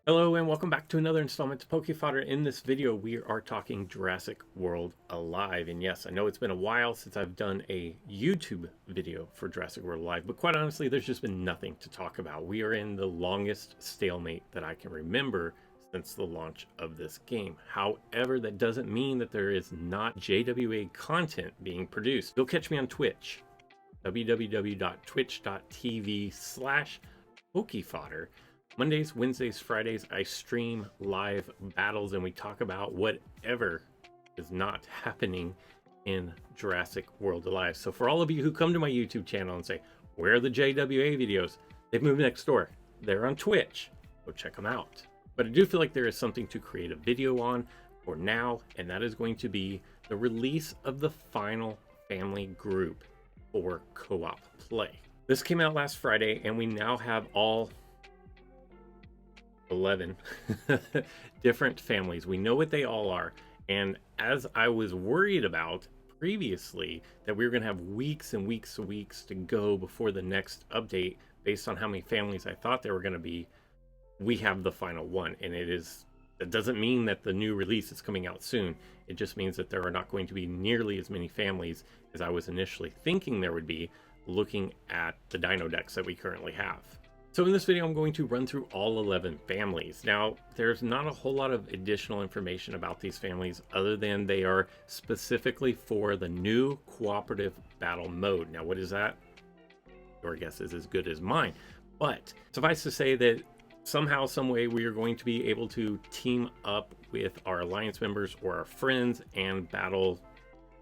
Hello and welcome back to another installment to Fodder. In this video, we are talking Jurassic World Alive. And yes, I know it's been a while since I've done a YouTube video for Jurassic World Alive, but quite honestly, there's just been nothing to talk about. We are in the longest stalemate that I can remember since the launch of this game. However, that doesn't mean that there is not JWA content being produced. You'll catch me on Twitch, www.twitch.tv/PokeFodder. Mondays, Wednesdays, Fridays, I stream live battles and we talk about whatever is not happening in Jurassic World Alive. So for all of you who come to my YouTube channel and say, where are the JWA videos? They've moved next door. They're on Twitch. Go check them out. But I do feel like there is something to create a video on for now, and that is going to be the release of the final family group for co-op play. This came out last Friday, and we now have all 11 different families. We know what they all are, and as I was worried about previously that we were going to have weeks and weeks and weeks to go before the next update based on how many families I thought there were going to be, we have the final one. And that doesn't mean that the new release is coming out soon. It just means that there are not going to be nearly as many families as I was initially thinking there would be, looking at the dino decks that we currently have. So in this video, I'm going to run through all 11 families. Now, there's not a whole lot of additional information about these families other than they are specifically for the new cooperative battle mode. Now, what is that? Your guess is as good as mine. But suffice to say that somehow, some way, we are going to be able to team up with our alliance members or our friends and battle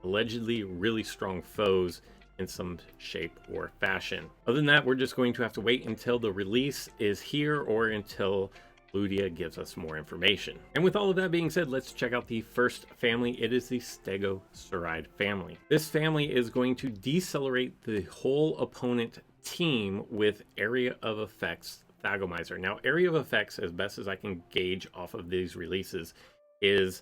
allegedly really strong foes in some shape or fashion. Other than that, we're just going to have to wait until the release is here or until Ludia gives us more information. And with all of that being said, let's check out the first family. It is the Stegosaurus family. This family is going to decelerate the whole opponent team with area of effects Thagomizer. Now, area of effects, as best as I can gauge off of these releases, is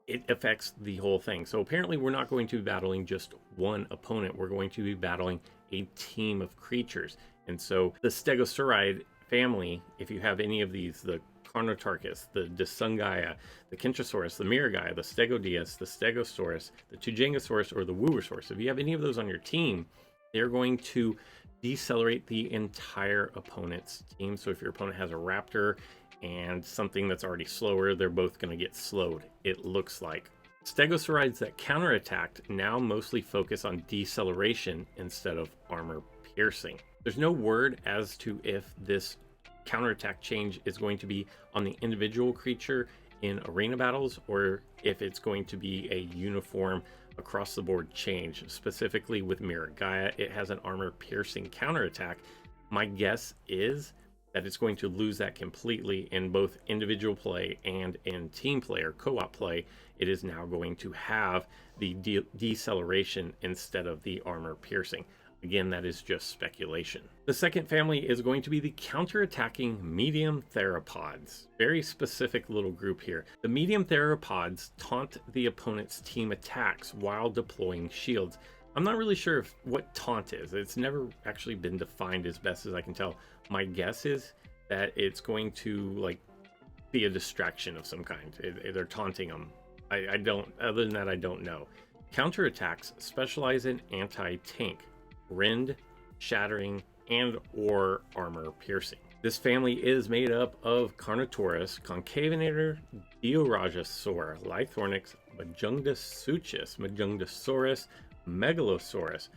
it affects the whole thing. So apparently we're not going to be battling just one opponent. We're going to be battling a team of creatures. And so the Stegosaurus family, if you have any of these, the Carnotarchus, the Disungaia, the Kentrosaurus, the Miragaia, the Stegodius, the Stegosaurus, the Tujangosaurus, or the Wooersaurus, if you have any of those on your team, they're going to decelerate the entire opponent's team. So if your opponent has a raptor and something that's already slower, they're both going to get slowed, it looks like. Stegosaurids that counterattacked now mostly focus on deceleration instead of armor piercing. There's no word as to if this counterattack change is going to be on the individual creature in arena battles or if it's going to be a uniform across the board change. Specifically with Miragaia, it has an armor piercing counterattack. My guess is that it's going to lose that completely in both individual play and in team play or co-op play. It is now going to have the deceleration instead of the armor piercing. Again, that is just speculation. The second family is going to be the counterattacking medium Theropods. Very specific little group here. The medium Theropods taunt the opponent's team attacks while deploying shields. I'm not really sure what taunt is. It's never actually been defined as best as I can tell. My guess is that it's going to be a distraction of some kind. They're taunting them. I don't, other than that, I don't know. Counterattacks specialize in anti-tank, rend, shattering, and or armor piercing. This family is made up of Carnotaurus, Concavenator, Brachiosaurus, Lythornix, Majungasaurus, Megalosaurus,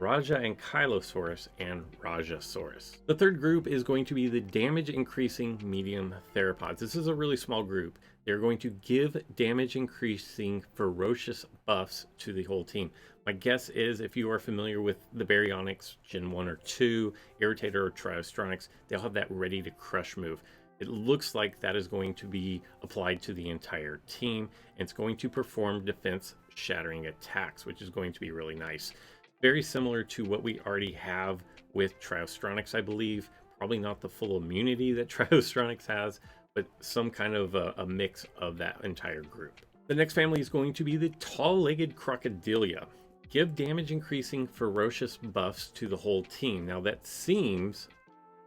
Ankylosaurus, and Rhinoceros. The third group is going to be the damage increasing medium Theropods. This is a really small group. They're going to give damage increasing ferocious buffs to the whole team. My guess is if you are familiar with the Baryonyx Gen 1 or 2, Irritator or Triostronics, they'll have that ready to crush move. It looks like that is going to be applied to the entire team, and it's going to perform defense shattering attacks, which is going to be really nice. Very similar to what we already have with Triostronics, I believe. Probably not the full immunity that Triostronics has, but some kind of a mix of that entire group. The next family is going to be the tall-legged Crocodilia. Give damage increasing ferocious buffs to the whole team. Now that seems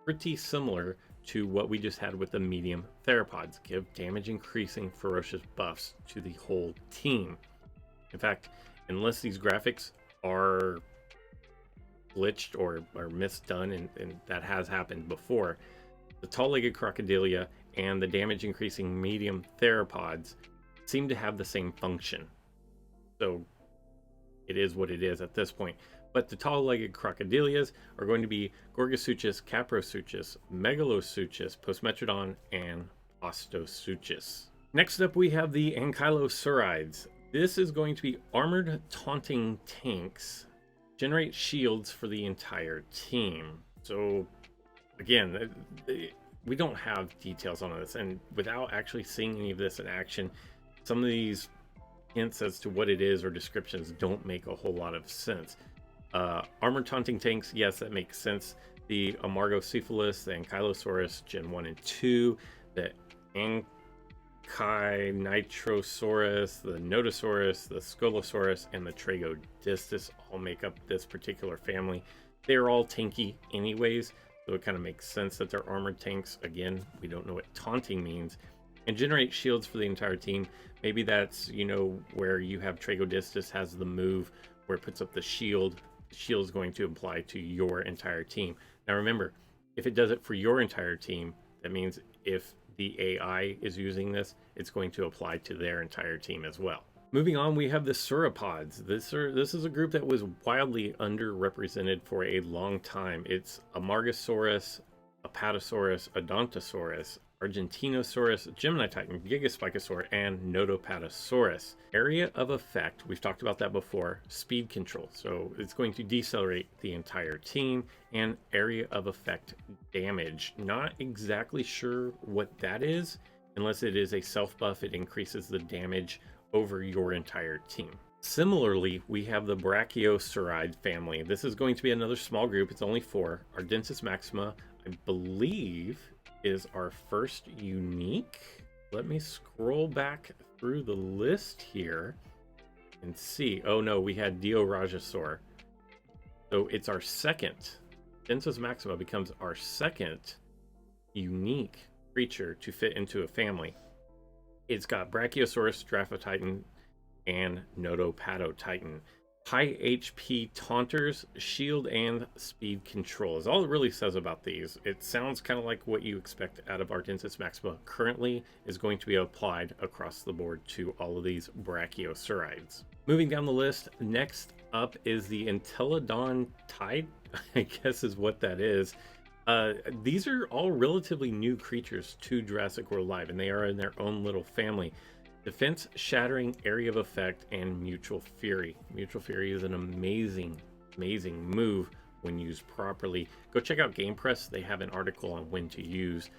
pretty similar to what we just had with the medium Theropods. Give damage increasing ferocious buffs to the whole team. In fact, unless these graphics are glitched or misdone, and that has happened before, the tall-legged Crocodilia and the damage increasing medium Theropods seem to have the same function. So it is what it is at this point. But the tall-legged Crocodilias are going to be Gorgosuchus, Caprosuchus, Megalosuchus, Postmetrodon, and Ostosuchus. Next up, we have the Ankylosaurids. This is going to be armored taunting tanks. Generate shields for the entire team. So again, we don't have details on this, and without actually seeing any of this in action, some of these hints as to what it is or descriptions don't make a whole lot of sense. Armored taunting tanks, yes, that makes sense. The Amargocephalus, the Ankylosaurus Gen 1 and 2, the Ankynitrosaurus, the Nodosaurus, the Scolosaurus, and the Tragodistus all make up this particular family. They're all tanky anyways, so it kind of makes sense that they're armored tanks. Again, we don't know what taunting means. And generate shields for the entire team. Maybe that's, you know, where you have Tragodistus has the move where it puts up the shield. The shield is going to apply to your entire team. Now remember, if it does it for your entire team, that means if the AI is using this, it's going to apply to their entire team as well. Moving on, we have the Sauropods. This is a group that was wildly underrepresented for a long time. It's Amargosaurus, Apatosaurus, Odontosaurus, Argentinosaurus, Gemini Titan, Gigaspikosaur, and Nodopatosaurus. Area of effect, we've talked about that before, speed control. So it's going to decelerate the entire team, and area of effect damage. Not exactly sure what that is, unless it is a self buff, it increases the damage over your entire team. Similarly, we have the Brachiosaurid family. This is going to be another small group. It's only 4. Ardensis maxima, I believe, is our first unique. Let me scroll back through the list here and see. Oh no, we had Diorajosaur. So it's our second. Ardensis maxima becomes our second unique creature to fit into a family. It's got Brachiosaurus, Draphotitan, and Nodopatotitan. High HP taunters, shield, and speed control is all it really says about these. It sounds kind of like what you expect out of Ardensis maxima currently is going to be applied across the board to all of these Brachiosaurids. Moving down the list, next up is the Entelodon Tide, I guess is what that is. These are all relatively new creatures to Jurassic World Alive, and they are in their own little family. Defense, shattering, area of effect, and mutual fury. Mutual fury is an amazing move when used properly. Go check out Game Press. They have an article on when to use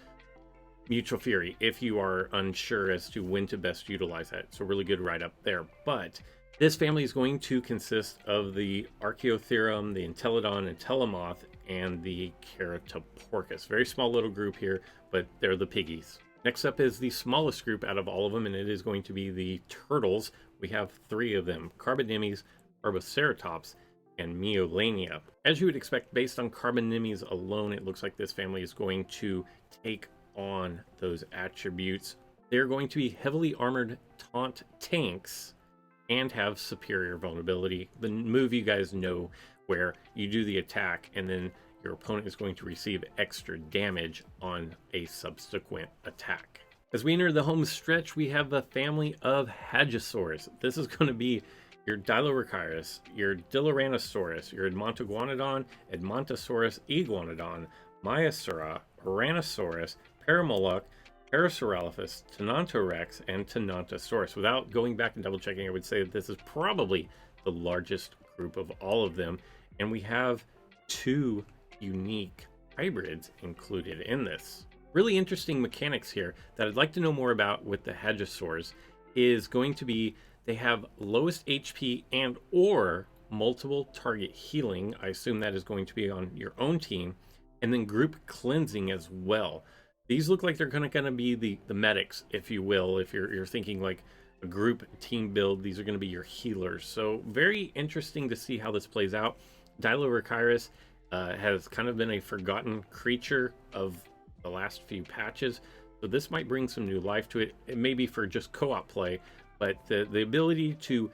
mutual fury if you are unsure as to when to best utilize that. It's a really good write-up there. But this family is going to consist of the Archaeotherum, the Entelodon, Entelomoth, and the Keratoporcus. Very small little group here, but they're the piggies. Next up is the smallest group out of all of them, and it is going to be the turtles. We have 3 of them: Carbonimes, Arboceratops, and Meolania. As you would expect, based on Carbonimes alone, it looks like this family is going to take on those attributes. They're going to be heavily armored taunt tanks and have superior vulnerability. The move you guys know, where you do the attack and then your opponent is going to receive extra damage on a subsequent attack. As we enter the home stretch, we have the family of Hadrosaurs. This is going to be your Dilorhynchus, your Diloranosaurus, your Edmontoguanodon, Edmontosaurus Iguanodon, Maiasaura, Oranosaurus, Paramoloch, Parasaurolophus, Tenontorex, and Tenontosaurus. Without going back and double checking, I would say that this is probably the largest group of all of them, and we have 2 unique hybrids included in this. Really interesting mechanics here that I'd like to know more about with the Hadrosaurs is going to be they have lowest HP and or multiple target healing. I assume that is going to be on your own team, and then group cleansing as well. These look like they're going to be the medics, if you will. If you're thinking like a group team build, these are going to be your healers. So very interesting to see how this plays out. Dilorhynchus has kind of been a forgotten creature of the last few patches. So this might bring some new life to it. It may be for just co-op play, but the ability to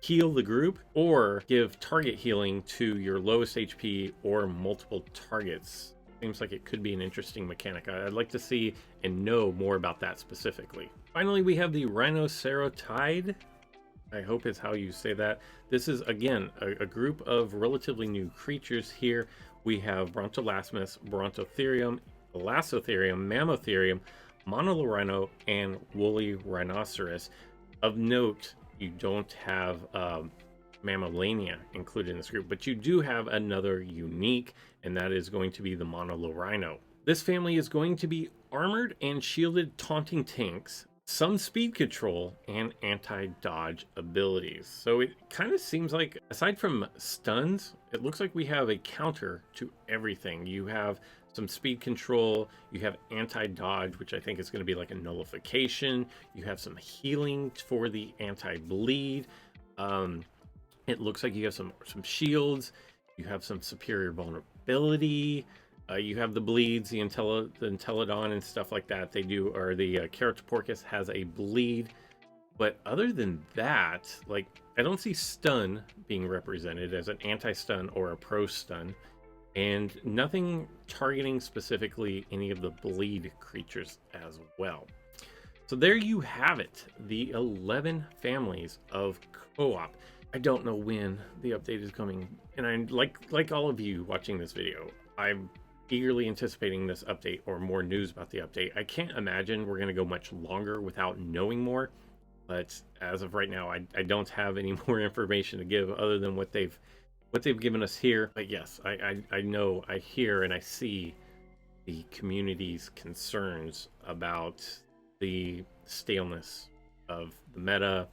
heal the group or give target healing to your lowest HP or multiple targets seems like it could be an interesting mechanic. I'd like to see and know more about that specifically. Finally, we have the Rhinoceros, I hope is how you say that. This is, again, a group of relatively new creatures here. We have Brontolasmus, Brontotherium, Elastotherium, Mammotherium, Monolorhino, and Woolly Rhinoceros. Of note, you don't have Mammalinia included in this group, but you do have another unique, and that is going to be the Monolorhino. This family is going to be armored and shielded taunting tanks, some speed control, and anti-dodge abilities. So it kind of seems like, aside from stuns, it looks like we have a counter to everything. You have some speed control, you have anti-dodge, which I think is going to be like a nullification. You have some healing for the anti-bleed. It looks like you have some shields. You have some superior vulnerability. You have the bleeds, the Entelodon and stuff like that. They do, or the Keratoporcus has a bleed. But other than that, like, I don't see stun being represented as an anti-stun or a pro-stun. And nothing targeting specifically any of the bleed creatures as well. So there you have it, the 11 families of co-op. I don't know when the update is coming, and I'm like all of you watching this video, I'm eagerly anticipating this update or more news about the update. I can't imagine we're going to go much longer without knowing more, but as of right now, I don't have any more information to give other than what they've given us here. But yes, I know, I hear, and I see the community's concerns about the staleness of the meta,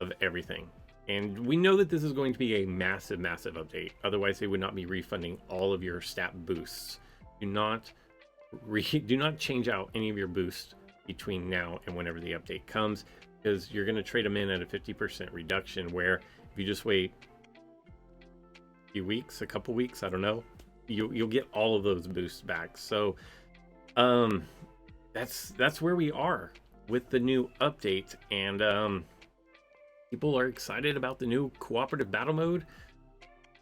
of everything. And we know that this is going to be a massive update. Otherwise, they would not be refunding all of your stat boosts. Do not change out any of your boosts between now and whenever the update comes, because you're going to trade them in at a 50% reduction, where if you just wait few weeks, a couple weeks, I don't know, you'll get all of those boosts back. So that's where we are with the new update, and people are excited about the new cooperative battle mode.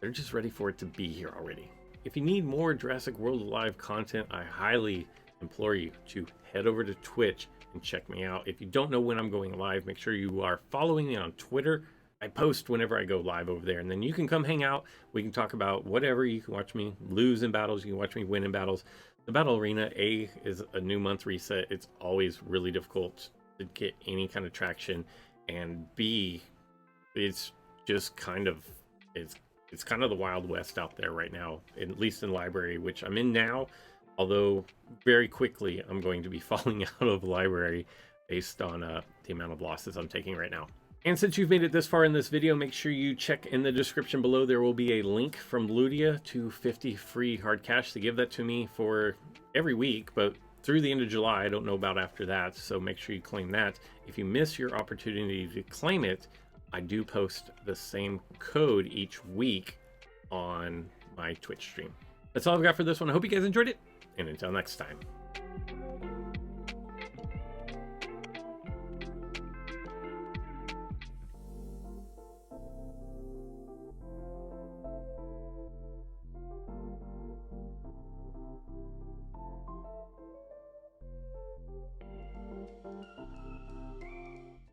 They're just ready for it to be here already. If you need more Jurassic World Alive content, I highly implore you to head over to Twitch and check me out. If you don't know when I'm going live, make sure you are following me on Twitter. I post whenever I go live over there, and then you can come hang out. We can talk about whatever. You can watch me lose in battles. You can watch me win in battles. The Battle Arena, A, is a new month reset. It's always really difficult to get any kind of traction, and B, it's just kind of, it's kind of the Wild West out there right now, at least in library, which I'm in now, although very quickly I'm going to be falling out of library based on the amount of losses I'm taking right now. And since you've made it this far in this video, make sure you check in the description below. There will be a link from Ludia to 50 free hard cash. They give that to me for every week, but through the end of July. I don't know about after that, so make sure you claim that. If you miss your opportunity to claim it, I do post the same code each week on my Twitch stream. That's all I've got for this one. I hope you guys enjoyed it, and until next time.